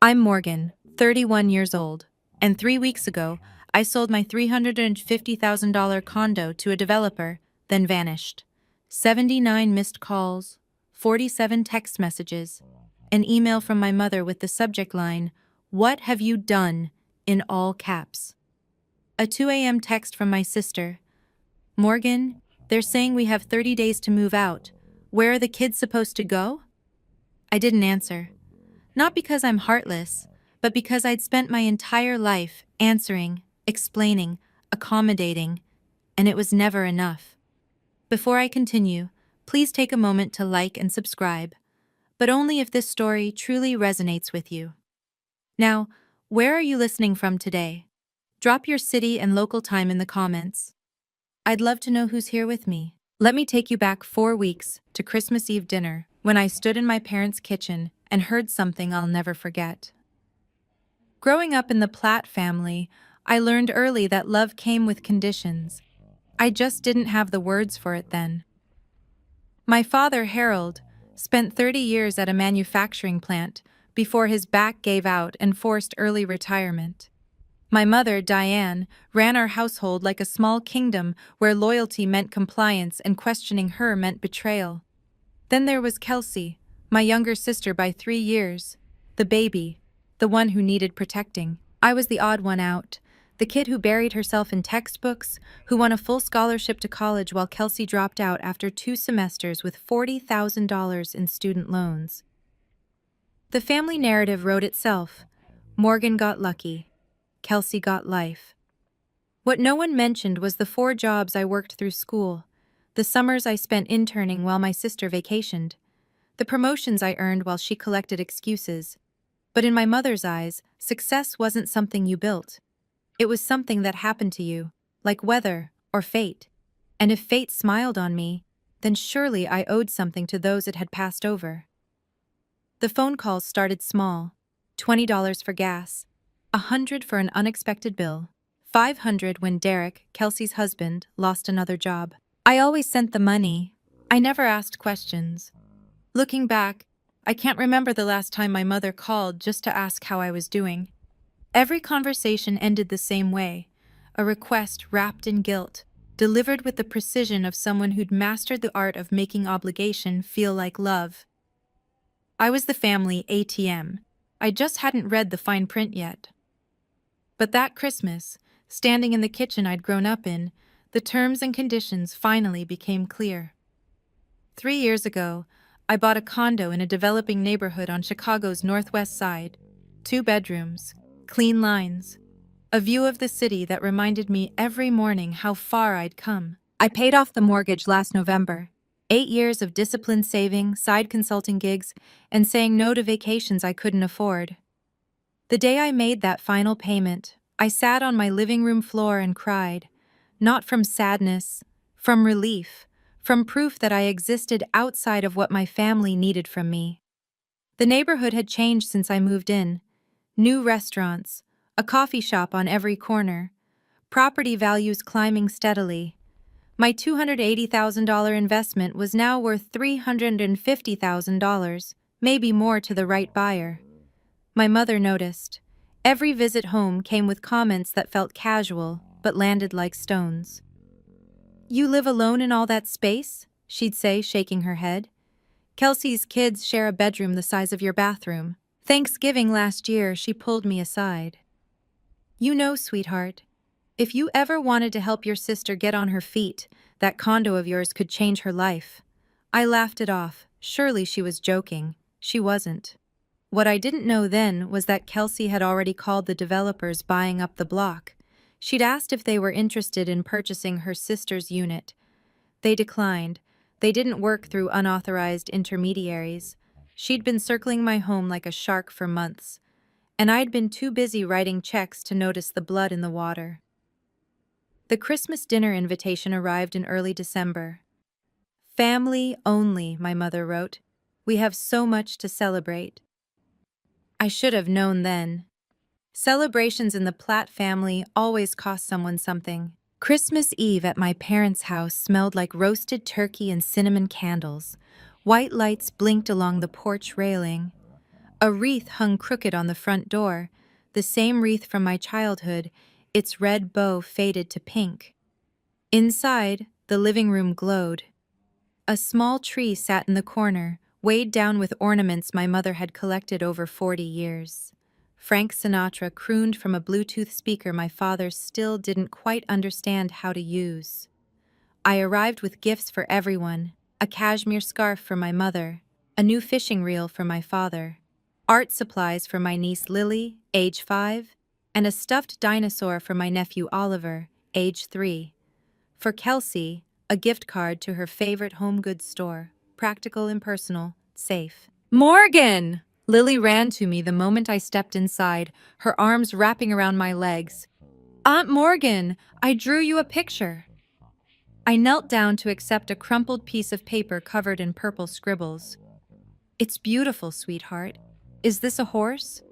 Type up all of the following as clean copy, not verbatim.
I'm Morgan, 31 years old, and 3 weeks ago, I sold my $350,000 condo to a developer, then vanished. 79 missed calls, 47 text messages, an email from my mother with the subject line, "What have you done?" in all caps. A 2 a.m. text from my sister, "Morgan, they're saying we have 30 days to move out. Where are the kids supposed to go?" I didn't answer. Not because I'm heartless, but because I'd spent my entire life answering, explaining, accommodating, and it was never enough. Before I continue, please take a moment to like and subscribe, but only if this story truly resonates with you. Now, where are you listening from today? Drop your city and local time in the comments. I'd love to know who's here with me. Let me take you back 4 weeks to Christmas Eve dinner when I stood in my parents' kitchen and heard something I'll never forget. Growing up in the Platt family, I learned early that love came with conditions. I just didn't have the words for it then. My father, Harold, spent 30 years at a manufacturing plant before his back gave out and forced early retirement. My mother, Diane, ran our household like a small kingdom where loyalty meant compliance and questioning her meant betrayal. Then there was Kelsey, my younger sister by 3 years, the baby, the one who needed protecting. I was the odd one out, the kid who buried herself in textbooks, who won a full scholarship to college while Kelsey dropped out after 2 semesters with $40,000 in student loans. The family narrative wrote itself. Morgan got lucky. Kelsey got life. What no one mentioned was the 4 jobs I worked through school, the summers I spent interning while my sister vacationed, the promotions I earned while she collected excuses. But in my mother's eyes, success wasn't something you built. It was something that happened to you, like weather or fate. And if fate smiled on me, then surely I owed something to those it had passed over. The phone calls started small, $20 for gas, $100 for an unexpected bill, $500 when Derek, Kelsey's husband, lost another job. I always sent the money. I never asked questions. Looking back, I can't remember the last time my mother called just to ask how I was doing. Every conversation ended the same way, a request wrapped in guilt, delivered with the precision of someone who'd mastered the art of making obligation feel like love. I was the family ATM. I just hadn't read the fine print yet. But that Christmas, standing in the kitchen I'd grown up in, the terms and conditions finally became clear. 3 years ago, I bought a condo in a developing neighborhood on Chicago's northwest side. 2 bedrooms, clean lines, a view of the city that reminded me every morning how far I'd come. I paid off the mortgage last November. 8 years of disciplined saving, side consulting gigs, and saying no to vacations I couldn't afford. The day I made that final payment, I sat on my living room floor and cried, not from sadness, from relief, from proof that I existed outside of what my family needed from me. The neighborhood had changed since I moved in. New restaurants, a coffee shop on every corner, property values climbing steadily. My $280,000 investment was now worth $350,000, maybe more to the right buyer. My mother noticed. Every visit home came with comments that felt casual, but landed like stones. "You live alone in all that space?" she'd say, shaking her head. "Kelsey's kids share a bedroom the size of your bathroom." Thanksgiving last year, she pulled me aside. "You know, sweetheart, if you ever wanted to help your sister get on her feet, that condo of yours could change her life." I laughed it off. Surely she was joking. She wasn't. What I didn't know then was that Kelsey had already called the developers buying up the block. She'd asked if they were interested in purchasing her sister's unit. They declined. They didn't work through unauthorized intermediaries. She'd been circling my home like a shark for months, and I'd been too busy writing checks to notice the blood in the water. The Christmas dinner invitation arrived in early December. "Family only," my mother wrote. "We have so much to celebrate." I should have known then. Celebrations in the Platt family always cost someone something. Christmas Eve at my parents' house smelled like roasted turkey and cinnamon candles. White lights blinked along the porch railing. A wreath hung crooked on the front door, the same wreath from my childhood, its red bow faded to pink. Inside, the living room glowed. A small tree sat in the corner, weighed down with ornaments my mother had collected over 40 years. Frank Sinatra crooned from a Bluetooth speaker my father still didn't quite understand how to use. I arrived with gifts for everyone: a cashmere scarf for my mother, a new fishing reel for my father, art supplies for my niece Lily, age 5, and a stuffed dinosaur for my nephew Oliver, age 3. For Kelsey, a gift card to her favorite home goods store, practical and personal, safe. Morgan! Lily ran to me the moment I stepped inside, her arms wrapping around my legs. Aunt Morgan, I drew you a picture. I knelt down to accept a crumpled piece of paper covered in purple scribbles. It's beautiful, sweetheart. Is this a horse?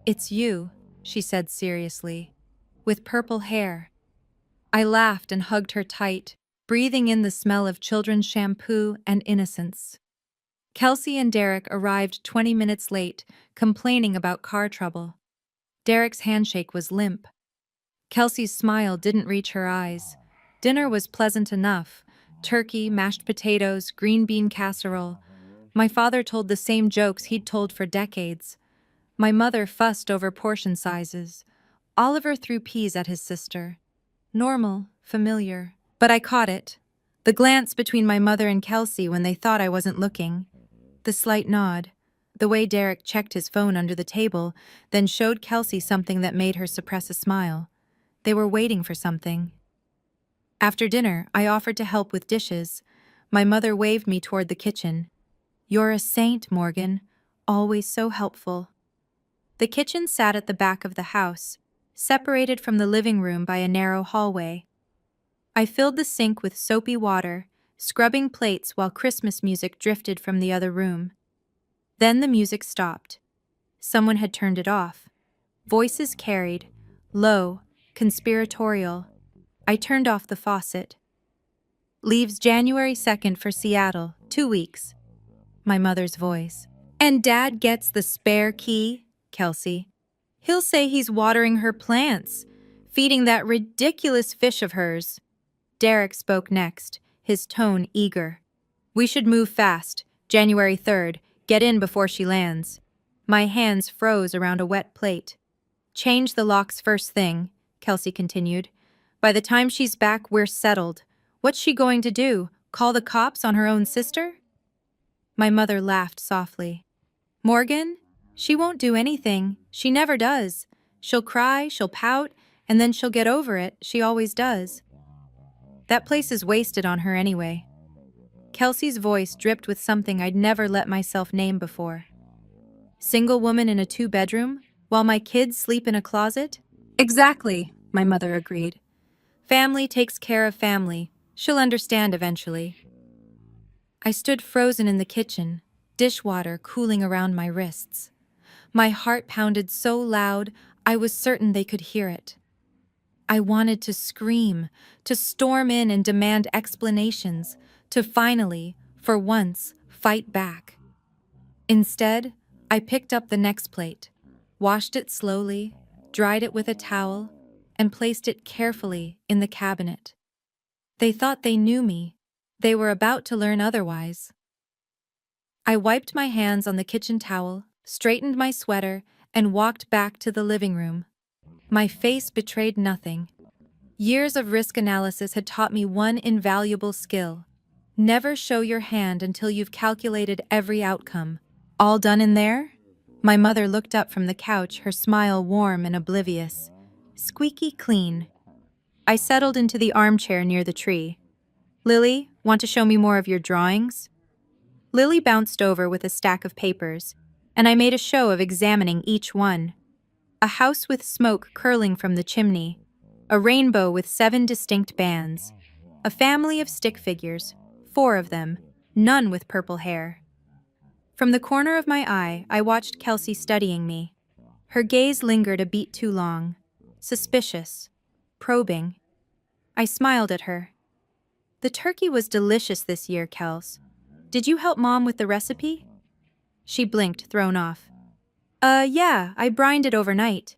It's you, she said seriously, with purple hair. I laughed and hugged her tight, breathing in the smell of children's shampoo and innocence. Kelsey and Derek arrived 20 minutes late, complaining about car trouble. Derek's handshake was limp. Kelsey's smile didn't reach her eyes. Dinner was pleasant enough: turkey, mashed potatoes, green bean casserole. My father told the same jokes he'd told for decades. My mother fussed over portion sizes. Oliver threw peas at his sister. Normal, familiar. But I caught it. The glance between my mother and Kelsey when they thought I wasn't looking. The slight nod. The way Derek checked his phone under the table, then showed Kelsey something that made her suppress a smile. They were waiting for something. After dinner, I offered to help with dishes. My mother waved me toward the kitchen. You're a saint, Morgan. Always so helpful. The kitchen sat at the back of the house, separated from the living room by a narrow hallway. I filled the sink with soapy water, scrubbing plates while Christmas music drifted from the other room. Then the music stopped. Someone had turned it off. Voices carried, low, conspiratorial. I turned off the faucet. Leaves January 2nd for Seattle, 2 weeks. My mother's voice. And Dad gets the spare key, Kelsey. He'll say he's watering her plants, feeding that ridiculous fish of hers. Derek spoke next, his tone eager. We should move fast. January 3rd. Get in before she lands. My hands froze around a wet plate. Change the locks first thing, Kelsey continued. By the time she's back, we're settled. What's she going to do? Call the cops on her own sister? My mother laughed softly. Morgan? She won't do anything. She never does. She'll cry, she'll pout, and then she'll get over it. She always does. That place is wasted on her anyway. Kelsey's voice dripped with something I'd never let myself name before. Single woman in a 2-bedroom, while my kids sleep in a closet? Exactly, my mother agreed. Family takes care of family. She'll understand eventually. I stood frozen in the kitchen, dishwater cooling around my wrists. My heart pounded so loud, I was certain they could hear it. I wanted to scream, to storm in and demand explanations, to finally, for once, fight back. Instead, I picked up the next plate, washed it slowly, dried it with a towel, and placed it carefully in the cabinet. They thought they knew me. They were about to learn otherwise. I wiped my hands on the kitchen towel, straightened my sweater, and walked back to the living room. My face betrayed nothing. Years of risk analysis had taught me one invaluable skill. Never show your hand until you've calculated every outcome. All done in there? My mother looked up from the couch, her smile warm and oblivious. Squeaky clean. I settled into the armchair near the tree. Lily, want to show me more of your drawings? Lily bounced over with a stack of papers, and I made a show of examining each one. A house with smoke curling from the chimney, a rainbow with 7 distinct bands, a family of stick figures, 4 of them, none with purple hair. From the corner of my eye, I watched Kelsey studying me. Her gaze lingered a beat too long. Suspicious. Probing. I smiled at her. The turkey was delicious this year, Kels. Did you help Mom with the recipe? She blinked, thrown off. Yeah, I brined it overnight.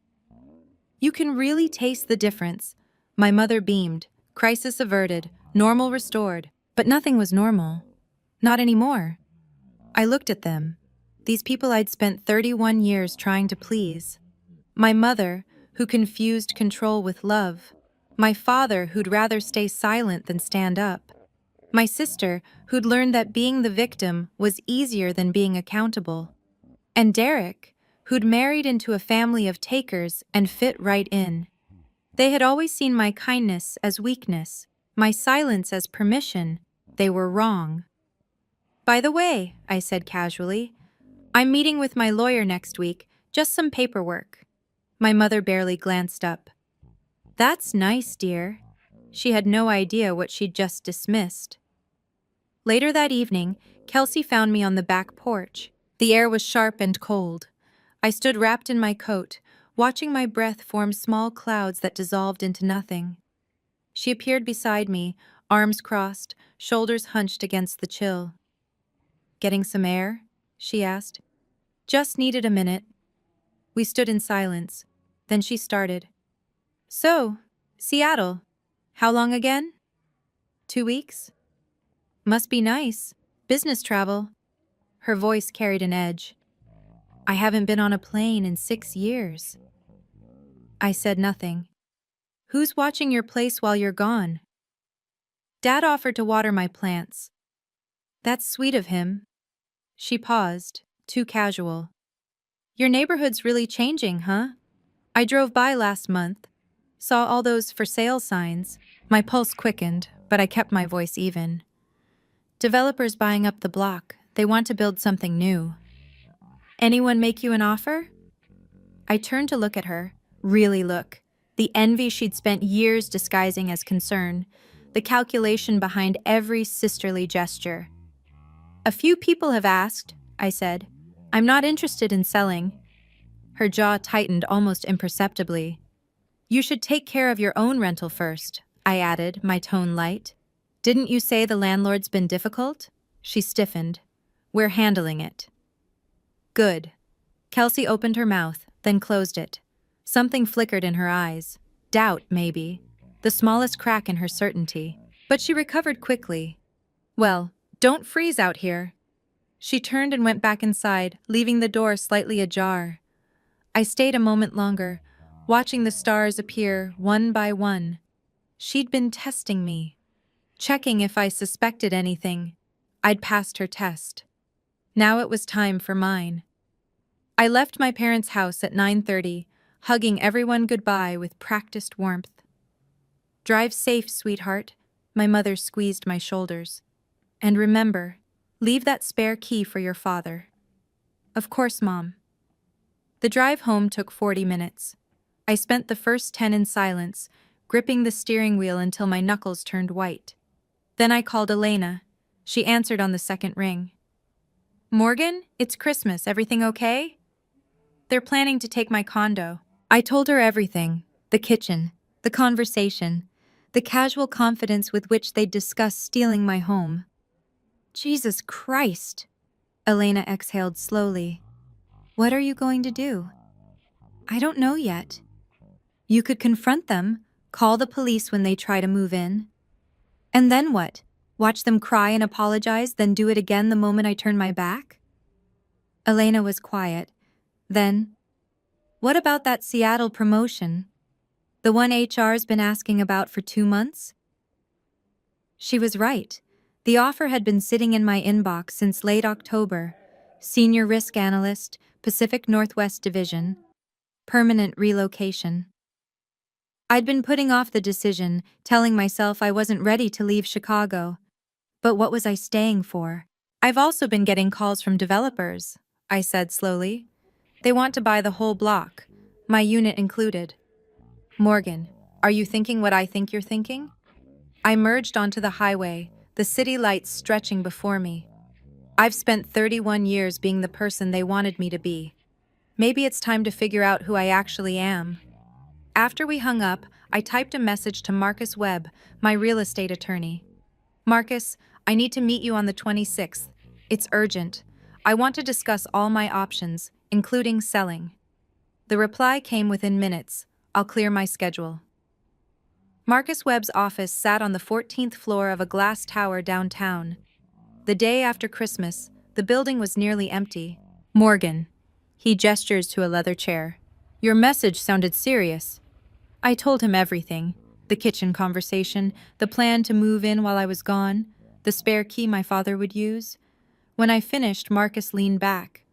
You can really taste the difference. My mother beamed. Crisis averted. Normal restored. But nothing was normal. Not anymore. I looked at them. These people I'd spent 31 years trying to please. My mother, who confused control with love. My father, who'd rather stay silent than stand up. My sister, who'd learned that being the victim was easier than being accountable. And Derek, who'd married into a family of takers and fit right in. They had always seen my kindness as weakness, my silence as permission. They were wrong. By the way, I said casually, I'm meeting with my lawyer next week, just some paperwork. My mother barely glanced up. That's nice, dear. She had no idea what she'd just dismissed. Later that evening, Kelsey found me on the back porch. The air was sharp and cold. I stood wrapped in my coat, watching my breath form small clouds that dissolved into nothing. She appeared beside me, arms crossed, shoulders hunched against the chill. "Getting some air?" she asked. "Just needed a minute." We stood in silence. Then she started. "So, Seattle. How long again?" 2 weeks? "Must be nice. Business travel." Her voice carried an edge. "I haven't been on a plane in 6 years." I said nothing. "Who's watching your place while you're gone?" "Dad offered to water my plants." "That's sweet of him." She paused, too casual. "Your neighborhood's really changing, huh? I drove by last month. Saw all those for sale signs." My pulse quickened, but I kept my voice even. "Developers buying up the block. They want to build something new." "Anyone make you an offer?" I turned to look at her, really look. The envy she'd spent years disguising as concern, the calculation behind every sisterly gesture. "A few people have asked," I said. "I'm not interested in selling." Her jaw tightened almost imperceptibly. "You should take care of your own rental first," I added, my tone light. "Didn't you say the landlord's been difficult?" She stiffened. "We're handling it." "Good." Kelsey opened her mouth, then closed it. Something flickered in her eyes. Doubt, maybe. The smallest crack in her certainty. But she recovered quickly. "Well, don't freeze out here." She turned and went back inside, leaving the door slightly ajar. I stayed a moment longer, watching the stars appear one by one. She'd been testing me, checking if I suspected anything. I'd passed her test. Now it was time for mine. I left my parents' house at 9:30, hugging everyone goodbye with practiced warmth. "Drive safe, sweetheart," my mother squeezed my shoulders. "And remember, leave that spare key for your father." "Of course, Mom." The drive home took 40 minutes. I spent the first 10 in silence, gripping the steering wheel until my knuckles turned white. Then I called Elena. She answered on the second ring. "Morgan, it's Christmas. Everything okay?" "They're planning to take my condo." I told her everything. The kitchen, the conversation, the casual confidence with which they'd discuss stealing my home. "Jesus Christ!" Elena exhaled slowly. "What are you going to do?" "I don't know yet." "You could confront them, call the police when they try to move in." "And then what? Watch them cry and apologize, then do it again the moment I turn my back?" Elena was quiet. Then, "What about that Seattle promotion? The one HR's been asking about for 2 months?" She was right. The offer had been sitting in my inbox since late October. Senior Risk Analyst, Pacific Northwest Division. Permanent relocation. I'd been putting off the decision, telling myself I wasn't ready to leave Chicago. But what was I staying for? "I've also been getting calls from developers," I said slowly. "They want to buy the whole block, my unit included." "Morgan, are you thinking what I think you're thinking?" I merged onto the highway, the city lights stretching before me. I've spent 31 years being the person they wanted me to be. Maybe it's time to figure out who I actually am. After we hung up, I typed a message to Marcus Webb, my real estate attorney. "Marcus, I need to meet you on the 26th. It's urgent. I want to discuss all my options, including selling. The reply came within minutes. I'll clear my schedule. Marcus Webb's office sat on the 14th floor of a glass tower downtown. The day after Christmas, the building was nearly empty. Morgan. He gestures to a leather chair. Your message sounded serious. I told him everything. The kitchen conversation, the plan to move in while I was gone, the spare key my father would use. When I finished, Marcus leaned back.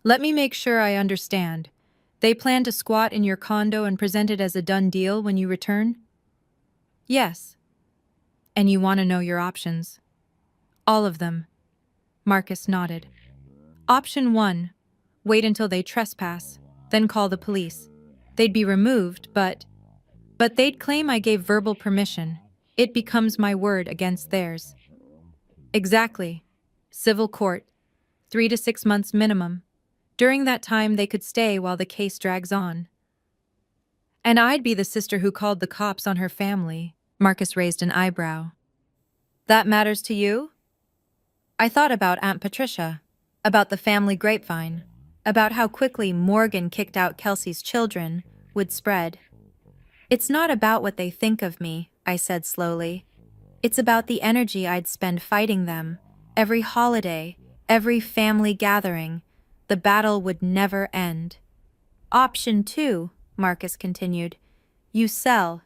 Let me make sure I understand. They plan to squat in your condo and present it as a done deal when you return? Yes. And you want to know your options? All of them. Marcus nodded. Option 1. Wait until they trespass, then call the police. They'd be removed, but they'd claim I gave verbal permission. It becomes my word against theirs. Exactly. Civil court. 3 to 6 months minimum. During that time, they could stay while the case drags on. And I'd be the sister who called the cops on her family. Marcus raised an eyebrow. That matters to you? I thought about Aunt Patricia, about the family grapevine, about how quickly Morgan kicked out Kelsey's children would spread. It's not about what they think of me, I said slowly. It's about the energy I'd spend fighting them. Every holiday, every family gathering. The battle would never end. Option 2, Marcus continued. You sell.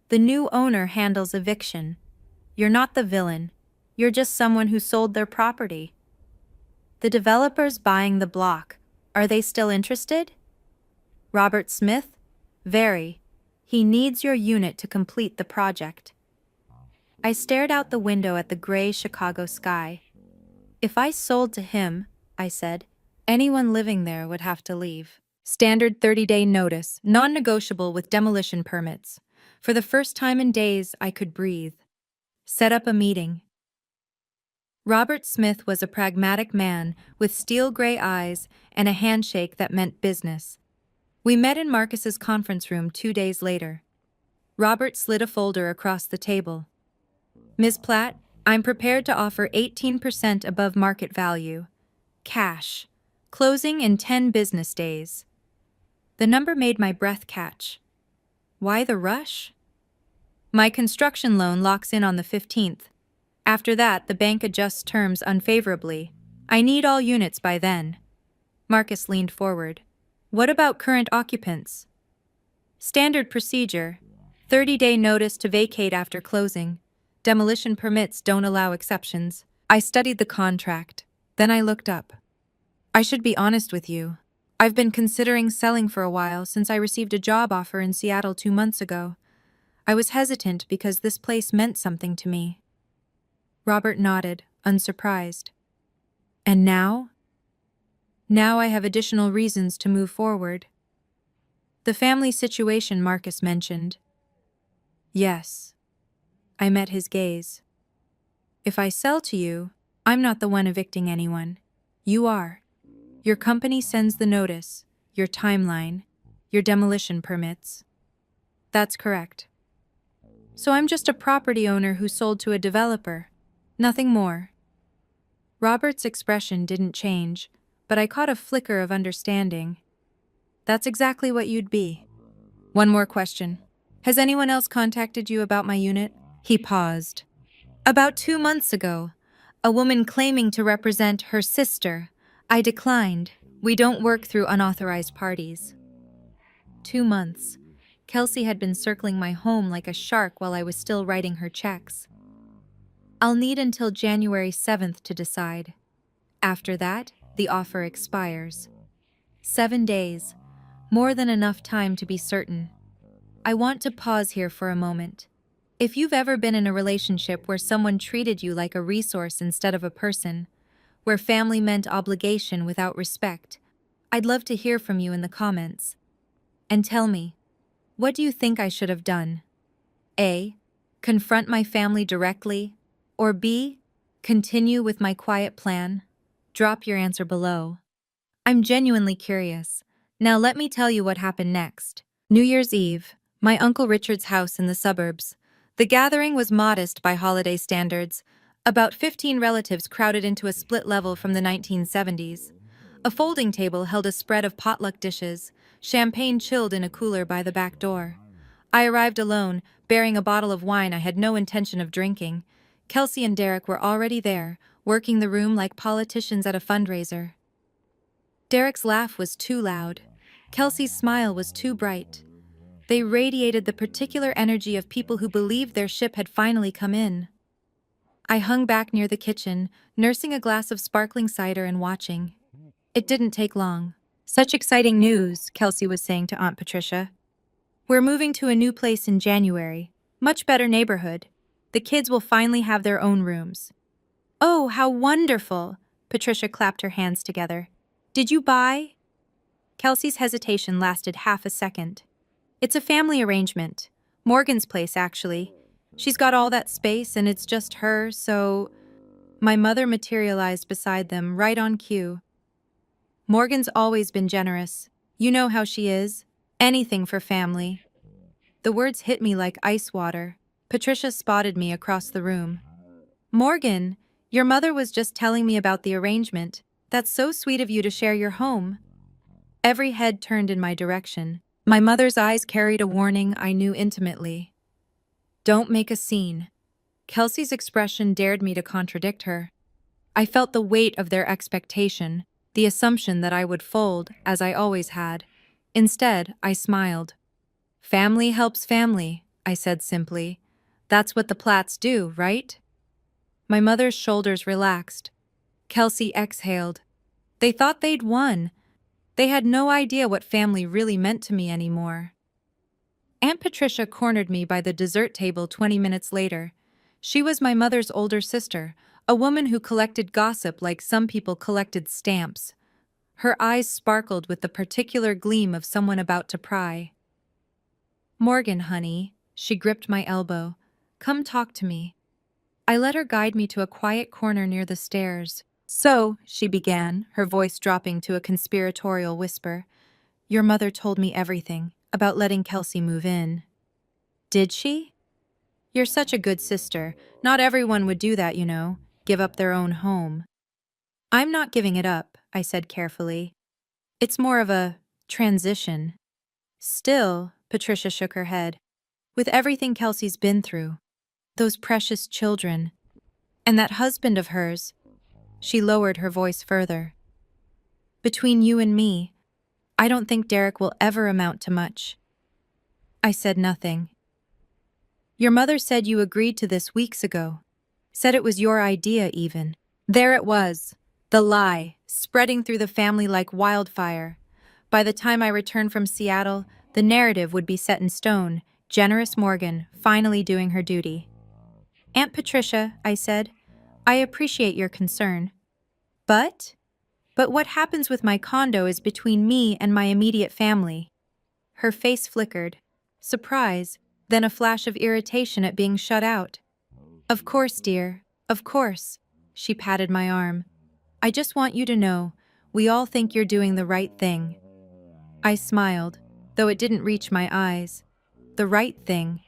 The new owner handles eviction. You're not the villain. You're just someone who sold their property. The developers buying the block, are they still interested? Robert Smith? Very. He needs your unit to complete the project. I stared out the window at the gray Chicago sky. If I sold to him, I said, anyone living there would have to leave. Standard 30-day notice, non-negotiable with demolition permits. For the first time in days, I could breathe. Set up a meeting. Robert Smith was a pragmatic man with steel gray eyes and a handshake that meant business. We met in Marcus's conference room 2 days later. Robert slid a folder across the table. Ms. Platt, I'm prepared to offer 18% above market value. Cash. Closing in 10 business days. The number made my breath catch. Why the rush? My construction loan locks in on the 15th. After that, the bank adjusts terms unfavorably. I need all units by then. Marcus leaned forward. What about current occupants? Standard procedure. 30-day notice to vacate after closing. Demolition permits don't allow exceptions. I studied the contract. Then I looked up. I should be honest with you. I've been considering selling for a while since I received a job offer in Seattle 2 months ago. I was hesitant because this place meant something to me. Robert nodded, unsurprised. And now? Now I have additional reasons to move forward. The family situation Marcus mentioned. Yes. I met his gaze. If I sell to you, I'm not the one evicting anyone. You are. Your company sends the notice, your timeline, your demolition permits. That's correct. So I'm just a property owner who sold to a developer. Nothing more. Robert's expression didn't change, but I caught a flicker of understanding. That's exactly what you'd be. One more question. Has anyone else contacted you about my unit? He paused. About 2 months ago, a woman claiming to represent her sister. I declined. We don't work through unauthorized parties. 2 months. Kelsey had been circling my home like a shark while I was still writing her checks. I'll need until January 7th to decide. After that, the offer expires. 7 days. More than enough time to be certain. I want to pause here for a moment. If you've ever been in a relationship where someone treated you like a resource instead of a person, where family meant obligation without respect, I'd love to hear from you in the comments. And tell me, what do you think I should have done? A. Confront my family directly, or B. Continue with my quiet plan? Drop your answer below. I'm genuinely curious. Now let me tell you what happened next. New Year's Eve, my Uncle Richard's house in the suburbs. The gathering was modest by holiday standards. About 15 relatives crowded into a split level from the 1970s. A folding table held a spread of potluck dishes, champagne chilled in a cooler by the back door. I arrived alone, bearing a bottle of wine I had no intention of drinking. Kelsey and Derek were already there, working the room like politicians at a fundraiser. Derek's laugh was too loud. Kelsey's smile was too bright. They radiated the particular energy of people who believed their ship had finally come in. I hung back near the kitchen, nursing a glass of sparkling cider and watching. It didn't take long. "Such exciting news," Kelsey was saying to Aunt Patricia. "We're moving to a new place in January. Much better neighborhood. The kids will finally have their own rooms." "Oh, how wonderful!" Patricia clapped her hands together. "Did you buy?" Kelsey's hesitation lasted half a second. "It's a family arrangement. Morgan's place, actually. She's got all that space and it's just her, so—" My mother materialized beside them, right on cue. "Morgan's always been generous. You know how she is. Anything for family." The words hit me like ice water. Patricia spotted me across the room. "Morgan, your mother was just telling me about the arrangement. That's so sweet of you to share your home." Every head turned in my direction. My mother's eyes carried a warning I knew intimately. "Don't make a scene." Kelsey's expression dared me to contradict her. I felt the weight of their expectation, the assumption that I would fold, as I always had. Instead, I smiled. "Family helps family," I said simply. "That's what the Platts do, right?" My mother's shoulders relaxed. Kelsey exhaled. They thought they'd won. They had no idea what family really meant to me anymore. Aunt Patricia cornered me by the dessert table 20 minutes later. She was my mother's older sister, a woman who collected gossip like some people collected stamps. Her eyes sparkled with the particular gleam of someone about to pry. "Morgan, honey," she gripped my elbow. "Come talk to me." I let her guide me to a quiet corner near the stairs. "So," she began, her voice dropping to a conspiratorial whisper, "your mother told me everything about letting Kelsey move in." "Did she?" "You're such a good sister. Not everyone would do that, you know, give up their own home." "I'm not giving it up," I said carefully. "It's more of a transition." "Still," Patricia shook her head, "with everything Kelsey's been through, those precious children, and that husband of hers," she lowered her voice further. "Between you and me, I don't think Derek will ever amount to much." I said nothing. "Your mother said you agreed to this weeks ago. Said it was your idea, even." There it was, the lie, spreading through the family like wildfire. By the time I returned from Seattle, the narrative would be set in stone, generous Morgan finally doing her duty. "Aunt Patricia," I said, "I appreciate your concern. But what happens with my condo is between me and my immediate family." Her face flickered. Surprise, then a flash of irritation at being shut out. "Of course, dear, of course." She patted my arm. "I just want you to know, we all think you're doing the right thing." I smiled, though it didn't reach my eyes. The right thing.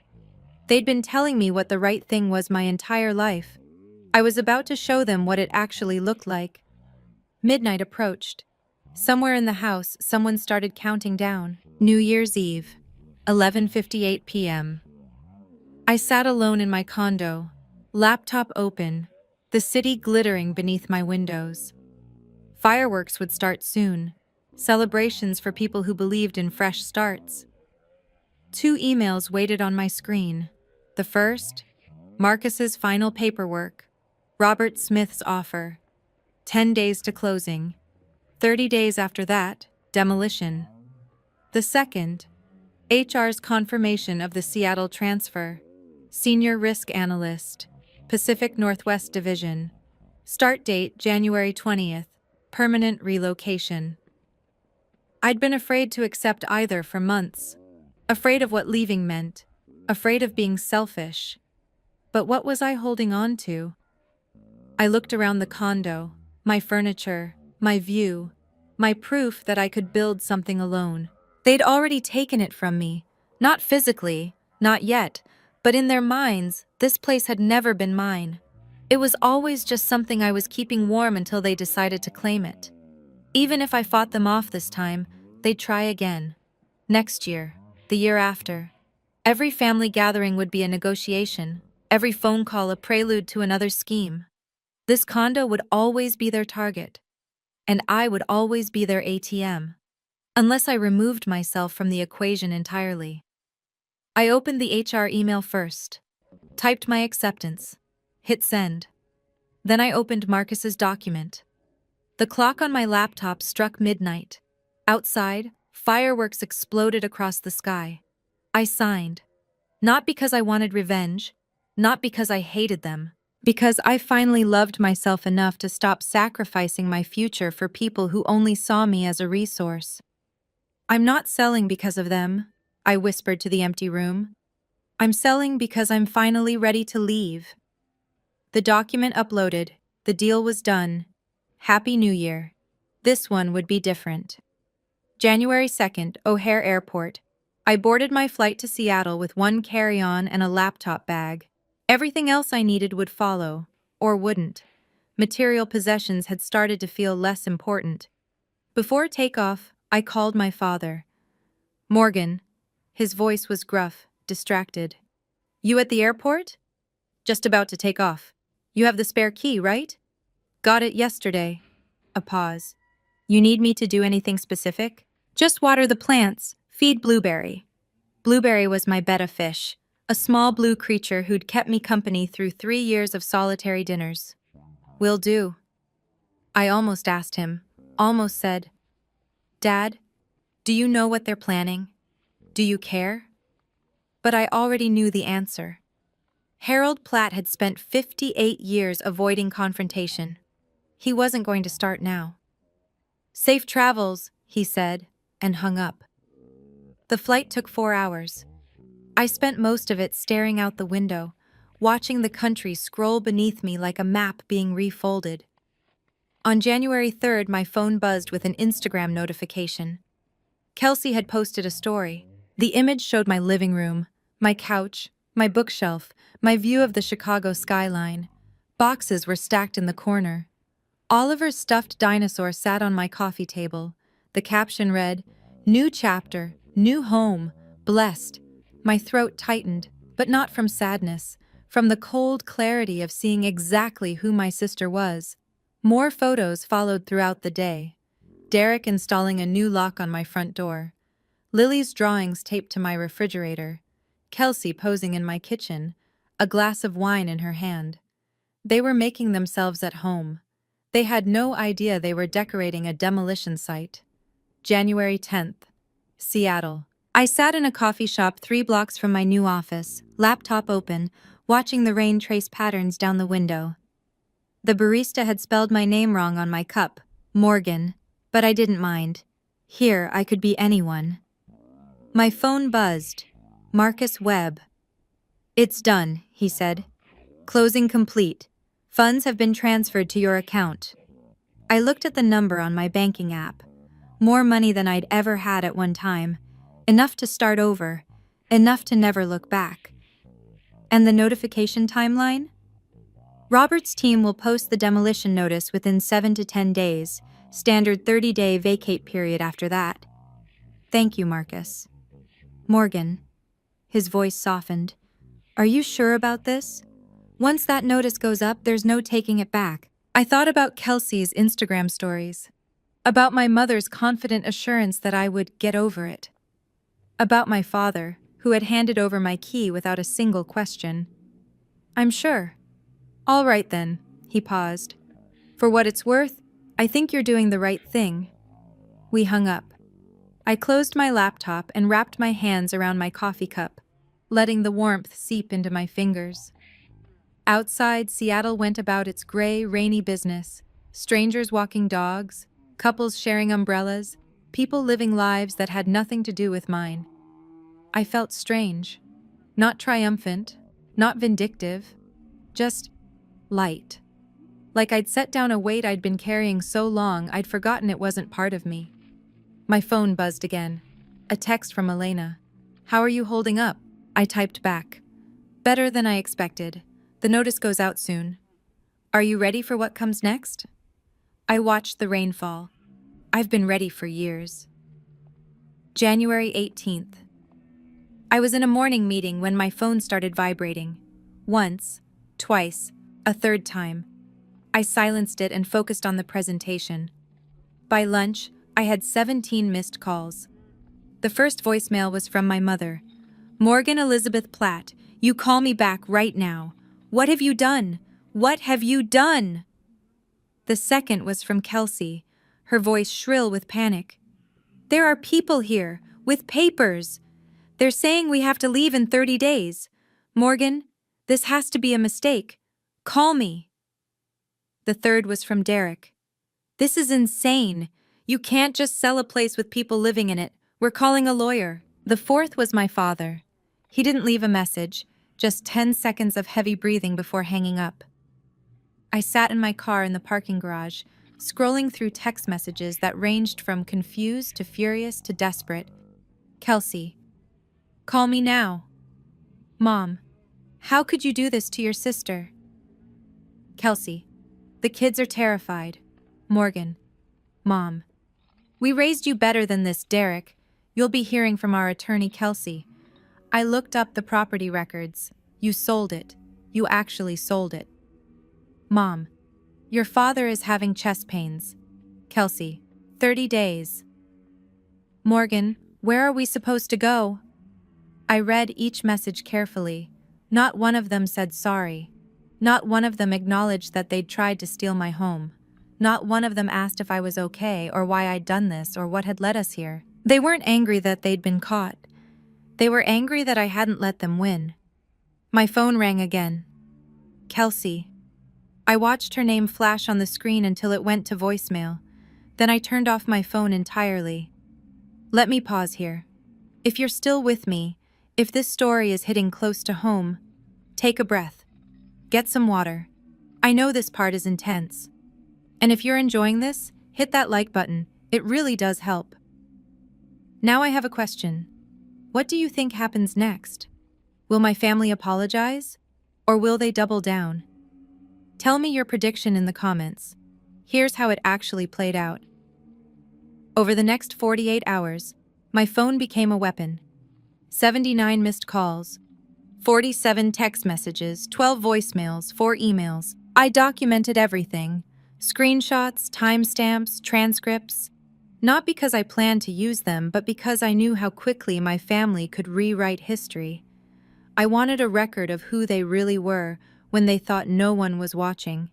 They'd been telling me what the right thing was my entire life. I was about to show them what it actually looked like. Midnight approached. Somewhere in the house, someone started counting down. New Year's Eve, 11:58 p.m. I sat alone in my condo, laptop open, the city glittering beneath my windows. Fireworks would start soon, celebrations for people who believed in fresh starts. 2 emails waited on my screen. The first, Marcus's final paperwork, Robert Smith's offer, 10 days to closing. 30 days after that, demolition. The second, HR's confirmation of the Seattle transfer, Senior Risk Analyst, Pacific Northwest Division. Start date January 20th, permanent relocation. I'd been afraid to accept either for months, afraid of what leaving meant, afraid of being selfish. But what was I holding on to? I looked around the condo, my furniture, my view, my proof that I could build something alone. They'd already taken it from me, not physically, not yet, but in their minds, this place had never been mine. It was always just something I was keeping warm until they decided to claim it. Even if I fought them off this time, they'd try again. Next year, the year after. Every family gathering would be a negotiation, every phone call a prelude to another scheme. This condo would always be their target, and I would always be their ATM, unless I removed myself from the equation entirely. I opened the HR email first, typed my acceptance, hit send. Then I opened Marcus's document. The clock on my laptop struck midnight. Outside, fireworks exploded across the sky. I signed. Not because I wanted revenge, not because I hated them, because I finally loved myself enough to stop sacrificing my future for people who only saw me as a resource. I'm not selling because of them, I whispered to the empty room. I'm selling because I'm finally ready to leave. The document uploaded, the deal was done. Happy New Year. This one would be different. January 2nd, O'Hare Airport. I boarded my flight to Seattle with one carry-on and a laptop bag. Everything else I needed would follow, or wouldn't. Material possessions had started to feel less important. Before takeoff, I called my father. Morgan. His voice was gruff, distracted. You at the airport? Just about to take off. You have the spare key, right? Got it yesterday. A pause. You need me to do anything specific? Just water the plants, feed Blueberry. Blueberry was my betta fish, a small blue creature who'd kept me company through 3 years of solitary dinners. Will do. I almost asked him, almost said, Dad, do you know what they're planning? Do you care? But I already knew the answer. Harold Platt had spent 58 years avoiding confrontation. He wasn't going to start now. Safe travels, he said, and hung up. The flight took 4 hours. I spent most of it staring out the window, watching the country scroll beneath me like a map being refolded. On January 3rd, my phone buzzed with an Instagram notification. Kelsey had posted a story. The image showed my living room, my couch, my bookshelf, my view of the Chicago skyline. Boxes were stacked in the corner. Oliver's stuffed dinosaur sat on my coffee table. The caption read, New chapter, new home, blessed. My throat tightened, but not from sadness, from the cold clarity of seeing exactly who my sister was. More photos followed throughout the day. Derek installing a new lock on my front door. Lily's drawings taped to my refrigerator. Kelsey posing in my kitchen, a glass of wine in her hand. They were making themselves at home. They had no idea they were decorating a demolition site. January 10th, Seattle. I sat in a coffee shop 3 blocks from my new office, laptop open, watching the rain trace patterns down the window. The barista had spelled my name wrong on my cup, Morgan, but I didn't mind. Here, I could be anyone. My phone buzzed. Marcus Webb. It's done, he said. Closing complete. Funds have been transferred to your account. I looked at the number on my banking app. More money than I'd ever had at one time. Enough to start over. Enough to never look back. And the notification timeline? Robert's team will post the demolition notice within 7 to 10 days, standard 30-day vacate period after that. Thank you, Marcus. Morgan. His voice softened. Are you sure about this? Once that notice goes up, there's no taking it back. I thought about Kelsey's Instagram stories. About my mother's confident assurance that I would get over it. About my father, who had handed over my key without a single question. I'm sure. All right then, he paused. For what it's worth, I think you're doing the right thing. We hung up. I closed my laptop and wrapped my hands around my coffee cup, letting the warmth seep into my fingers. Outside, Seattle went about its gray, rainy business. Strangers walking dogs, couples sharing umbrellas, people living lives that had nothing to do with mine. I felt strange. Not triumphant, not vindictive, just light. Like I'd set down a weight I'd been carrying so long I'd forgotten it wasn't part of me. My phone buzzed again. A text from Elena. How are you holding up? I typed back. Better than I expected. The notice goes out soon. Are you ready for what comes next? I watched the rain fall. I've been ready for years. January 18th. I was in a morning meeting when my phone started vibrating. Once, twice, a third time. I silenced it and focused on the presentation. By lunch, I had 17 missed calls. The first voicemail was from my mother. Morgan Elizabeth Platt, you call me back right now. What have you done? What have you done? The second was from Kelsey, her voice shrill with panic. There are people here, with papers. They're saying we have to leave in 30 days. Morgan, this has to be a mistake. Call me. The third was from Derek. This is insane. You can't just sell a place with people living in it. We're calling a lawyer. The fourth was my father. He didn't leave a message, just 10 seconds of heavy breathing before hanging up. I sat in my car in the parking garage, scrolling through text messages that ranged from confused to furious to desperate. Kelsey, call me now. Mom, how could you do this to your sister? Kelsey, the kids are terrified. Morgan, Mom, we raised you better than this, Derek. You'll be hearing from our attorney, Kelsey. I looked up the property records. You sold it. You actually sold it. Mom, your father is having chest pains. Kelsey, 30 days. Morgan, where are we supposed to go? I read each message carefully. Not one of them said sorry. Not one of them acknowledged that they'd tried to steal my home. Not one of them asked if I was okay or why I'd done this or what had led us here. They weren't angry that they'd been caught. They were angry that I hadn't let them win. My phone rang again. Kelsey. I watched her name flash on the screen until it went to voicemail. Then I turned off my phone entirely. Let me pause here. If you're still with me, if this story is hitting close to home, take a breath. Get some water. I know this part is intense. And if you're enjoying this, hit that like button. It really does help. Now I have a question. What do you think happens next? Will my family apologize? Or will they double down? Tell me your prediction in the comments. Here's how it actually played out. Over the next 48 hours, my phone became a weapon. 79 missed calls, 47 text messages, 12 voicemails, 4 emails. I documented everything. Screenshots, timestamps, transcripts. Not because I planned to use them, but because I knew how quickly my family could rewrite history. I wanted a record of who they really were when they thought no one was watching.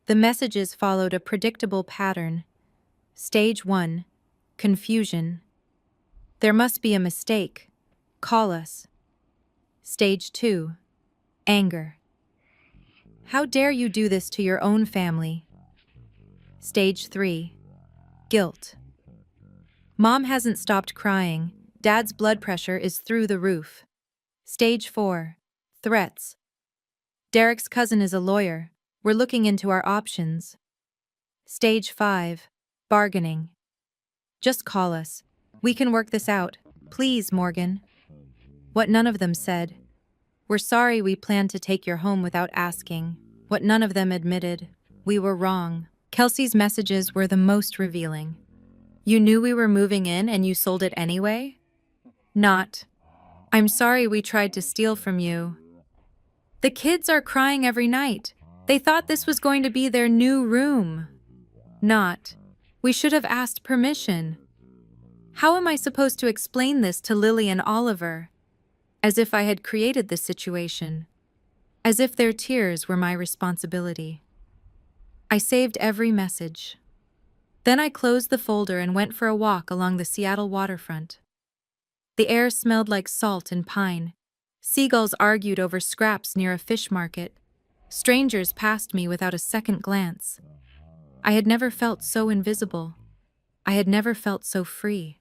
The messages followed a predictable pattern. Stage 1, confusion. There must be a mistake. Call us. Stage 2, anger. How dare you do this to your own family? Stage 3, guilt. Mom hasn't stopped crying. Dad's blood pressure is through the roof. Stage 4, threats. Derek's cousin is a lawyer. We're looking into our options. Stage 5, bargaining. Just call us. We can work this out. Please, Morgan. What none of them said. We're sorry we planned to take your home without asking. What none of them admitted. We were wrong. Kelsey's messages were the most revealing. You knew we were moving in and you sold it anyway? Not. I'm sorry we tried to steal from you. The kids are crying every night. They thought this was going to be their new room. Not. We should have asked permission. How am I supposed to explain this to Lily and Oliver? As if I had created this situation. As if their tears were my responsibility. I saved every message. Then I closed the folder and went for a walk along the Seattle waterfront. The air smelled like salt and pine. Seagulls argued over scraps near a fish market. Strangers passed me without a second glance. I had never felt so invisible. I had never felt so free.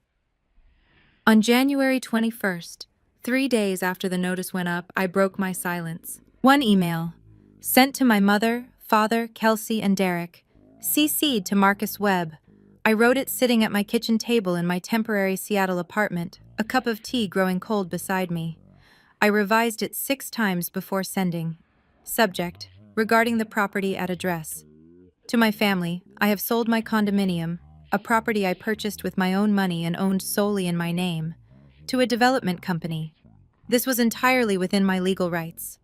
On January 21st, 3 days after the notice went up, I broke my silence. One email, sent to my mother, father, Kelsey, and Derek, CC'd to Marcus Webb. I wrote it sitting at my kitchen table in my temporary Seattle apartment, a cup of tea growing cold beside me. I revised it 6 times before sending. Subject, regarding the property at address. To my family, I have sold my condominium, a property I purchased with my own money and owned solely in my name, to a development company. This was entirely within my legal rights.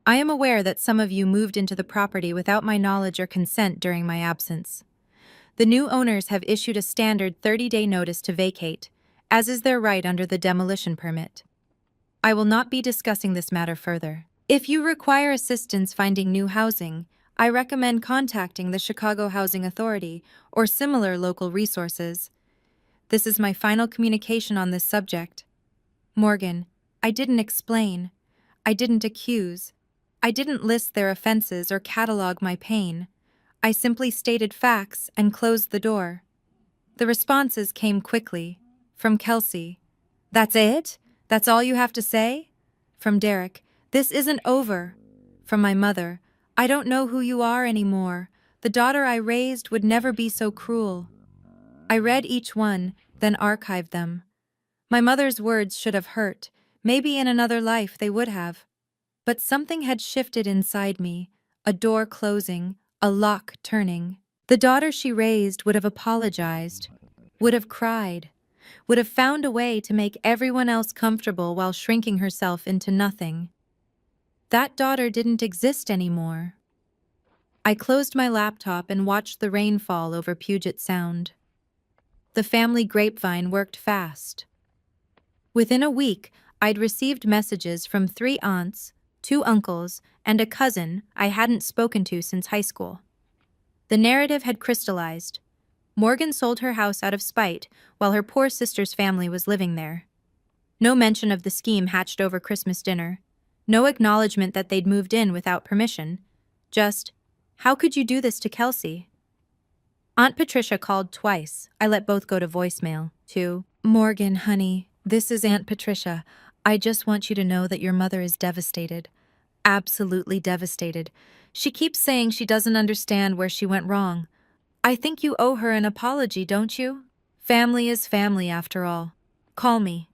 I am aware that some of you moved into the property without my knowledge or consent during my absence. The new owners have issued a standard 30-day notice to vacate, as is their right under the demolition permit. I will not be discussing this matter further. If you require assistance finding new housing, I recommend contacting the Chicago Housing Authority or similar local resources. This is my final communication on this subject. Morgan, I didn't explain. I didn't accuse. I didn't list their offenses or catalog my pain. I simply stated facts and closed the door. The responses came quickly. From Kelsey, "That's it? That's all you have to say?" From Derek, "This isn't over." From my mother, "I don't know who you are anymore. The daughter I raised would never be so cruel." I read each one, then archived them. My mother's words should have hurt. Maybe in another life they would have. But something had shifted inside me, a door closing, a lock turning. The daughter she raised would have apologized, would have cried, would have found a way to make everyone else comfortable while shrinking herself into nothing. That daughter didn't exist anymore. I closed my laptop and watched the rain fall over Puget Sound. The family grapevine worked fast. Within a week, I'd received messages from 3 aunts, 2 uncles, and a cousin I hadn't spoken to since high school. The narrative had crystallized. Morgan sold her house out of spite while her poor sister's family was living there. No mention of the scheme hatched over Christmas dinner. No acknowledgement that they'd moved in without permission. Just, "How could you do this to Kelsey?" Aunt Patricia called twice. I let both go to voicemail. To Morgan, honey, this is Aunt Patricia. I just want you to know that your mother is devastated. Absolutely devastated. She keeps saying she doesn't understand where she went wrong. I think you owe her an apology, don't you? Family is family after all. Call me.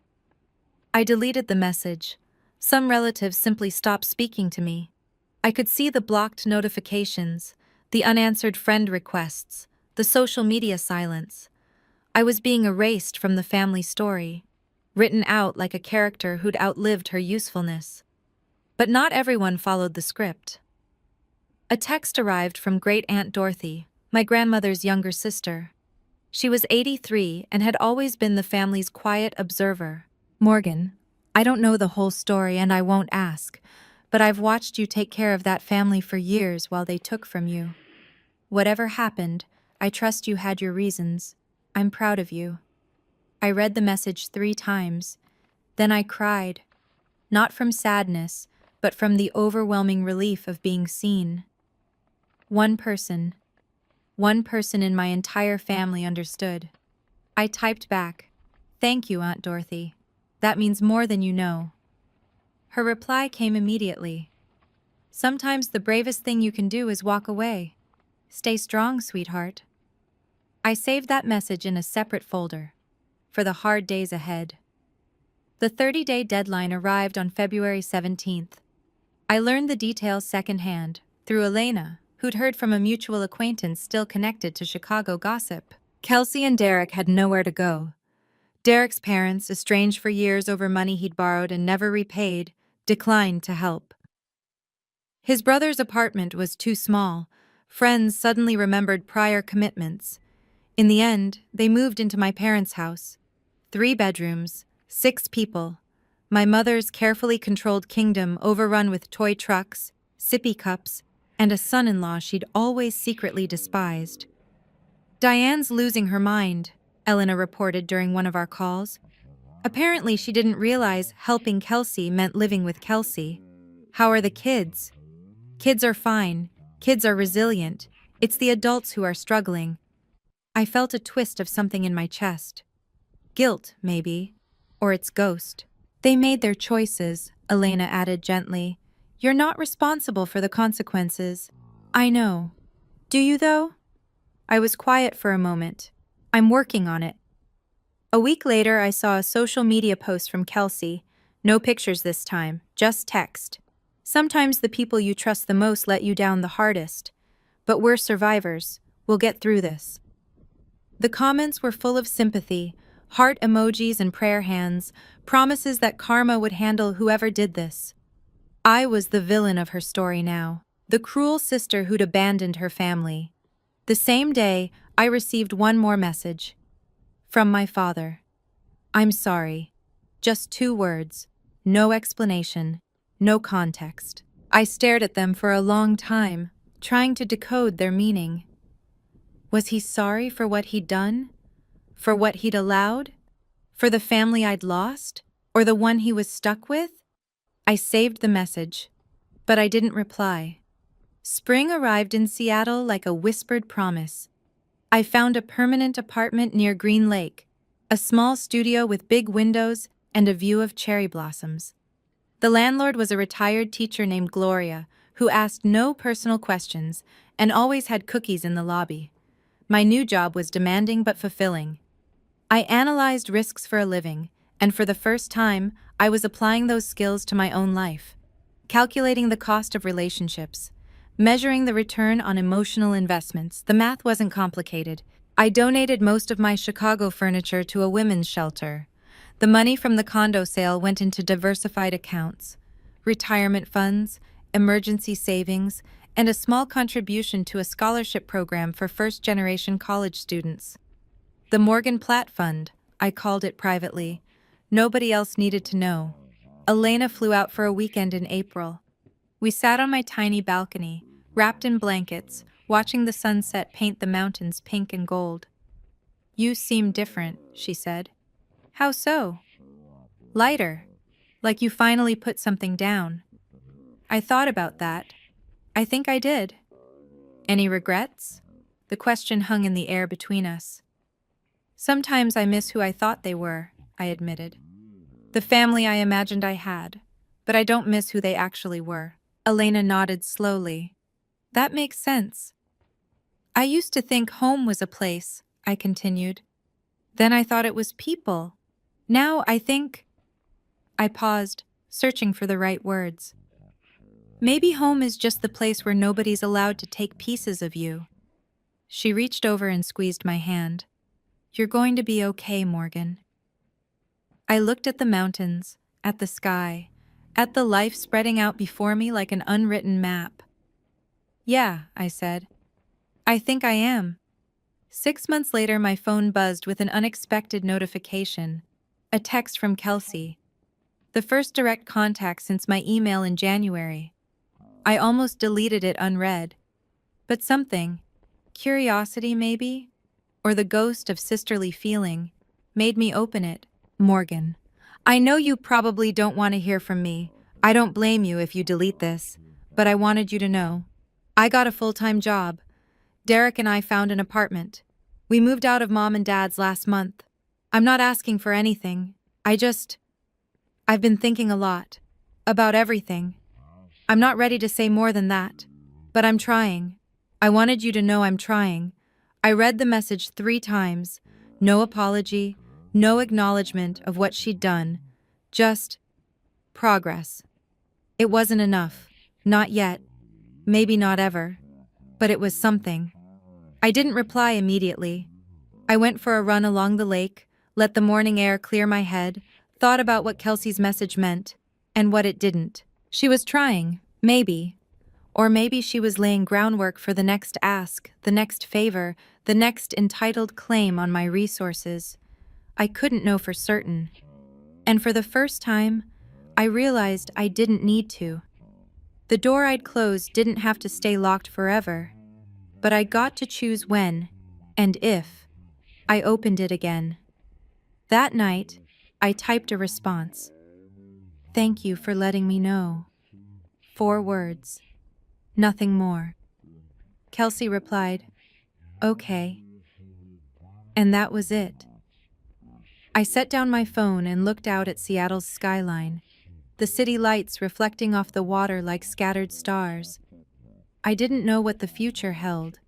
I deleted the message. Some relatives simply stopped speaking to me. I could see the blocked notifications, the unanswered friend requests, the social media silence. I was being erased from the family story, written out like a character who'd outlived her usefulness. But not everyone followed the script. A text arrived from Great Aunt Dorothy, my grandmother's younger sister. She was 83 and had always been the family's quiet observer. "Morgan, I don't know the whole story and I won't ask, but I've watched you take care of that family for years while they took from you. Whatever happened, I trust you had your reasons. I'm proud of you." I read the message 3 times. Then I cried. Not from sadness, but from the overwhelming relief of being seen. One person in my entire family understood. I typed back, "Thank you, Aunt Dorothy. That means more than you know." Her reply came immediately. "Sometimes the bravest thing you can do is walk away. Stay strong, sweetheart." I saved that message in a separate folder, for the hard days ahead. The 30-day deadline arrived on February 17th. I learned the details secondhand, through Elena, who'd heard from a mutual acquaintance still connected to Chicago gossip. Kelsey and Derek had nowhere to go. Derek's parents, estranged for years over money he'd borrowed and never repaid, declined to help. His brother's apartment was too small. Friends suddenly remembered prior commitments. In the end, they moved into my parents' house. 3 bedrooms, 6 people. My mother's carefully controlled kingdom overrun with toy trucks, sippy cups, and a son-in-law she'd always secretly despised. "Diane's losing her mind," Elena reported during one of our calls. Apparently she didn't realize helping Kelsey meant living with Kelsey. "How are the kids?" "Kids are fine. Kids are resilient. It's the adults who are struggling." I felt a twist of something in my chest. Guilt, maybe. Or its ghost. "They made their choices," Elena added gently. "You're not responsible for the consequences." "I know. Do you, though?" I was quiet for a moment. "I'm working on it." A week later, I saw a social media post from Kelsey. No pictures this time, just text. "Sometimes the people you trust the most let you down the hardest. But we're survivors. We'll get through this." The comments were full of sympathy, heart emojis and prayer hands, promises that karma would handle whoever did this. I was the villain of her story now, the cruel sister who'd abandoned her family. The same day, I received one more message. From my father. I'm sorry. Just 2 words. No explanation. No context. I stared at them for a long time, trying to decode their meaning. Was he sorry for what he'd done? For what he'd allowed? For the family I'd lost? Or the one he was stuck with? I saved the message, but I didn't reply. Spring arrived in Seattle like a whispered promise. I found a permanent apartment near Green Lake, a small studio with big windows and a view of cherry blossoms. The landlord was a retired teacher named Gloria, who asked no personal questions and always had cookies in the lobby. My new job was demanding but fulfilling. I analyzed risks for a living, and for the first time, I was applying those skills to my own life. Calculating the cost of relationships, measuring the return on emotional investments. The math wasn't complicated. I donated most of my Chicago furniture to a women's shelter. The money from the condo sale went into diversified accounts, retirement funds, emergency savings, and a small contribution to a scholarship program for first-generation college students. The Morgan Platt Fund, I called it privately. Nobody else needed to know. Elena flew out for a weekend in April. We sat on my tiny balcony, wrapped in blankets, watching the sunset paint the mountains pink and gold. You seem different, she said. How so? Lighter, like you finally put something down. I thought about that. I think I did. Any regrets? The question hung in the air between us. Sometimes I miss who I thought they were, I admitted. The family I imagined I had, but I don't miss who they actually were. Elena nodded slowly. That makes sense. I used to think home was a place, I continued. Then I thought it was people. Now I think... I paused, searching for the right words. Maybe home is just the place where nobody's allowed to take pieces of you. She reached over and squeezed my hand. You're going to be okay, Morgan. I looked at the mountains, at the sky, at the life spreading out before me like an unwritten map. Yeah, I said. I think I am. 6 months later, my phone buzzed with an unexpected notification. A text from Kelsey. The first direct contact since my email in January. I almost deleted it unread. But something, curiosity maybe, or the ghost of sisterly feeling, made me open it. Morgan, I know you probably don't want to hear from me. I don't blame you if you delete this, but I wanted you to know. I got a full-time job. Derek and I found an apartment. We moved out of Mom and Dad's last month. I'm not asking for anything. I've been thinking a lot. About everything. I'm not ready to say more than that. But I'm trying. I wanted you to know I'm trying. I read the message 3 times. No apology, no acknowledgement of what she'd done. Just progress. It wasn't enough. Not yet. Maybe not ever. But it was something. I didn't reply immediately. I went for a run along the lake, let the morning air clear my head, thought about what Kelsey's message meant, and what it didn't. She was trying, maybe. Or maybe she was laying groundwork for the next ask, the next favor, the next entitled claim on my resources. I couldn't know for certain. And for the first time, I realized I didn't need to. The door I'd closed didn't have to stay locked forever, but I got to choose when, and if, I opened it again. That night, I typed a response. Thank you for letting me know. 4 words. Nothing more. Kelsey replied, okay. And that was it. I set down my phone and looked out at Seattle's skyline, the city lights reflecting off the water like scattered stars. I didn't know what the future held,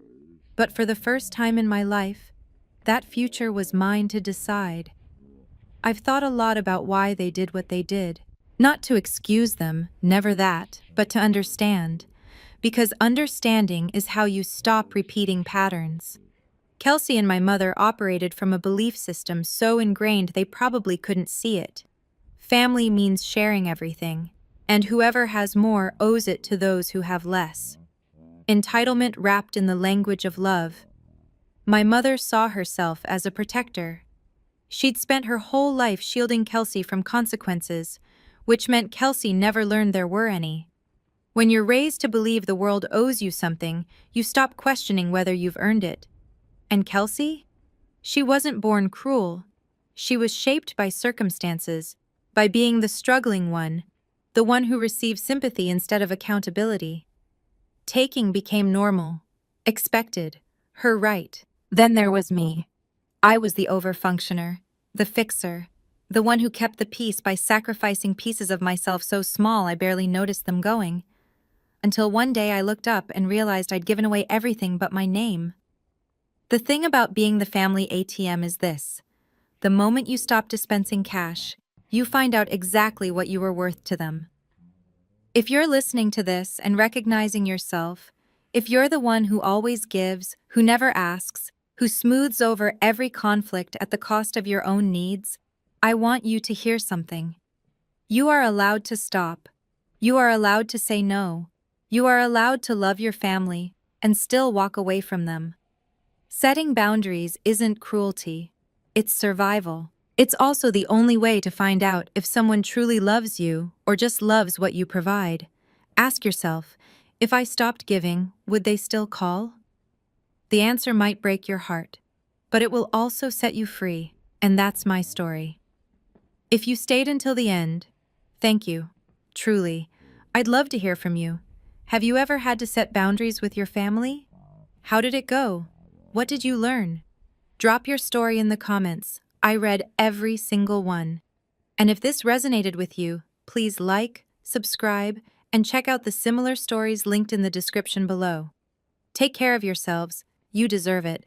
but for the first time in my life, that future was mine to decide. I've thought a lot about why they did what they did. Not to excuse them, never that, but to understand. Because understanding is how you stop repeating patterns. Kelsey and my mother operated from a belief system so ingrained they probably couldn't see it. Family means sharing everything, and whoever has more owes it to those who have less. Entitlement wrapped in the language of love. My mother saw herself as a protector. She'd spent her whole life shielding Kelsey from consequences, which meant Kelsey never learned there were any. When you're raised to believe the world owes you something, you stop questioning whether you've earned it. And Kelsey? She wasn't born cruel. She was shaped by circumstances, by being the struggling one, the one who received sympathy instead of accountability. Taking became normal, expected, her right. Then there was me. I was the overfunctioner, the fixer, the one who kept the peace by sacrificing pieces of myself so small I barely noticed them going. Until one day I looked up and realized I'd given away everything but my name. The thing about being the family ATM is this. The moment you stop dispensing cash, you find out exactly what you were worth to them. If you're listening to this and recognizing yourself, if you're the one who always gives, who never asks, who smooths over every conflict at the cost of your own needs, I want you to hear something. You are allowed to stop. You are allowed to say no. You are allowed to love your family and still walk away from them. Setting boundaries isn't cruelty. It's survival. It's also the only way to find out if someone truly loves you or just loves what you provide. Ask yourself, if I stopped giving, would they still call? The answer might break your heart, but it will also set you free, and that's my story. If you stayed until the end, thank you. Truly, I'd love to hear from you. Have you ever had to set boundaries with your family? How did it go? What did you learn? Drop your story in the comments. I read every single one. And if this resonated with you, please like, subscribe, and check out the similar stories linked in the description below. Take care of yourselves. You deserve it.